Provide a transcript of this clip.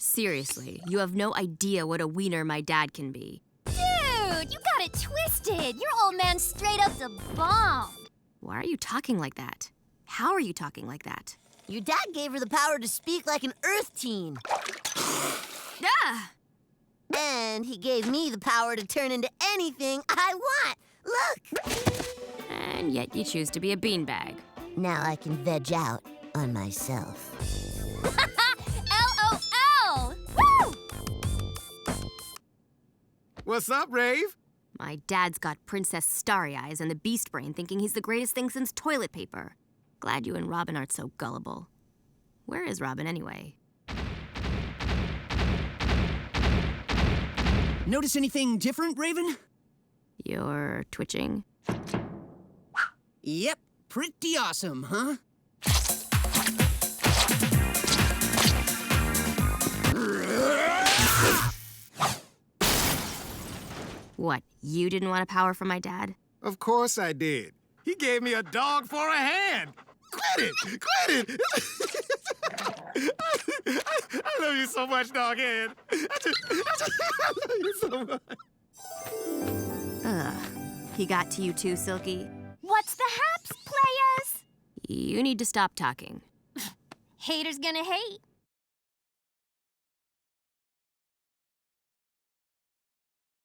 Seriously, you have no idea what a wiener my dad can be. Dude, you got it twisted. Your old man's straight up the bomb. Why are you talking like that? How are you talking like that? Your dad gave her the power to speak like an Earth teen. Ah! And he gave me the power to turn into anything I want. Look! And yet you choose to be a beanbag. Now I can veg out on myself. LOL! Woo! What's up, Rave? My dad's got Princess Starry Eyes and the Beast Brain thinking he's the greatest thing since toilet paper. Glad you and Robin aren't so gullible. Where is Robin anyway? Notice anything different, Raven? You're twitching. Yep, pretty awesome, huh? What, you didn't want a power from my dad? Of course I did. He gave me a dog for a hand. Quit it! Quit it! I love you so much, Doghead. I love you so much. Ugh. He got to you too, Silky? What's the haps, players? You need to stop talking. Haters gonna hate.